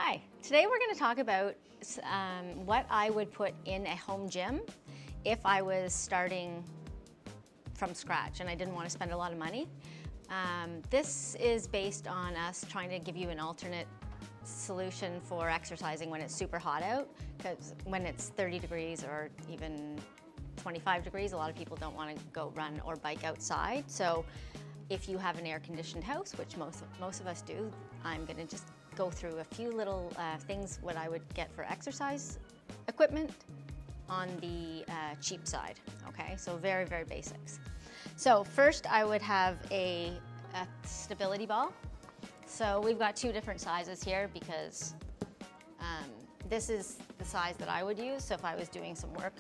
Hi, today we're going to talk about what I would put in a home gym if I was starting from scratch and I didn't want to spend a lot of money. This is based on us trying to give you an alternate solution for exercising when it's super hot out, because when it's 30 degrees or even 25 degrees, a lot of people don't want to go run or bike outside. So if you have an air-conditioned house, which most of us do, I'm going to just go through a few little things what I would get for exercise equipment on the cheap side. Okay, so very, very basics. So first I would have a stability ball. So we've got two different sizes here because this is the size that I would use. So if I was doing some work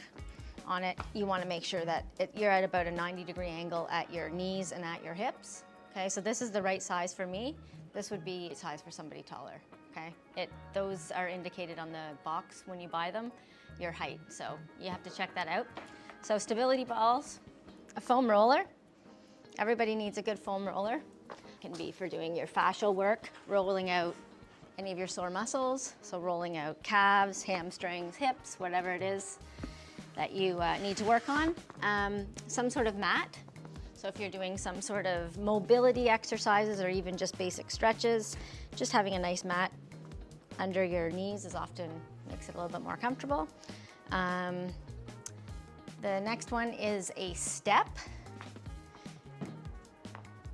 on it, you want to make sure that you're at about a 90-degree angle at your knees and at your hips. Okay, so this is the right size for me. This would be a size for somebody taller. Okay, those are indicated on the box when you buy them, your height. So you have to check that out. So stability balls, a foam roller. Everybody needs a good foam roller. It can be for doing your fascial work, rolling out any of your sore muscles. So rolling out calves, hamstrings, hips, whatever it is that you need to work on. Some sort of mat. So if you're doing some sort of mobility exercises or even just basic stretches, just having a nice mat under your knees is often makes it a little bit more comfortable. The next one is a step.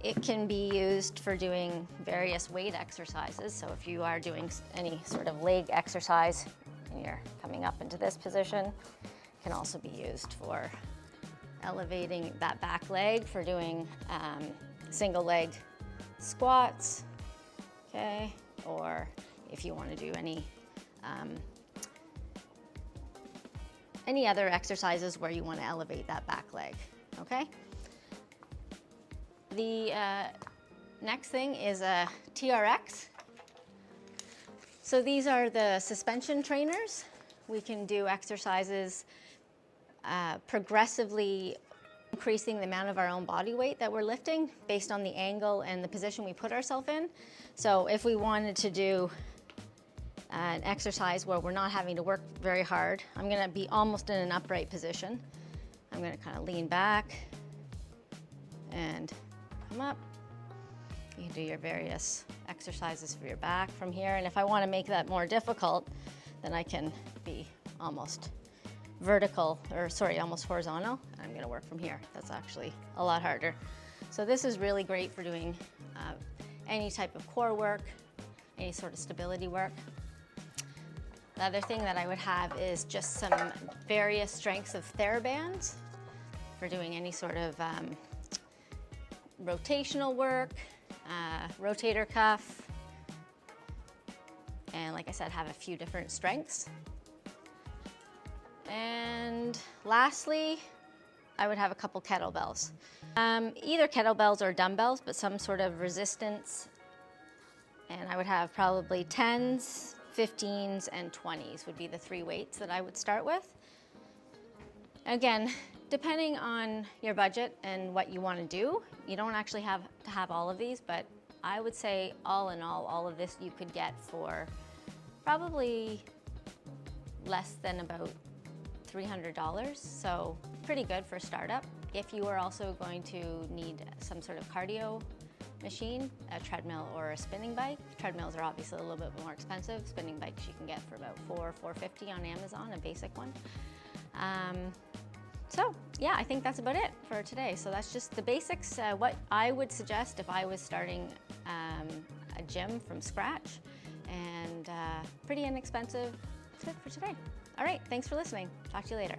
It can be used for doing various weight exercises. So if you are doing any sort of leg exercise and you're coming up into this position, it can also be used for elevating that back leg for doing single leg squats, okay? Or if you want to do any other exercises where you want to elevate that back leg, okay? The next thing is a TRX. So these are the suspension trainers. We can do exercises progressively increasing the amount of our own body weight that we're lifting based on the angle and the position we put ourselves in. So if we wanted to do an exercise where we're not having to work very hard, I'm going to be almost in an upright position. I'm going to kind of lean back and come up. You can do your various exercises for your back from here. And if I want to make that more difficult, then I can be almost almost horizontal. I'm going to work from here. That's actually a lot harder. So this is really great for doing any type of core work, any sort of stability work. The other thing that I would have is just some various strengths of TheraBands for doing any sort of rotational work, rotator cuff, and like I said, have a few different strengths. And lastly, I would have a couple kettlebells. Either kettlebells or dumbbells, but some sort of resistance. And I would have probably 10s, 15s, and 20s would be the three weights that I would start with. Again, depending on your budget and what you want to do, you don't actually have to have all of these, but I would say all in all of this you could get for probably less than about $300, so pretty good for startup. If you are also going to need some sort of cardio machine, a treadmill or a spinning bike. Treadmills are obviously a little bit more expensive. Spinning bikes you can get for about $450 on Amazon, a basic one. So yeah, I think that's about it for today. So that's just the basics. What I would suggest if I was starting a gym from scratch, and pretty inexpensive. That's it for today. All right, thanks for listening. Talk to you later.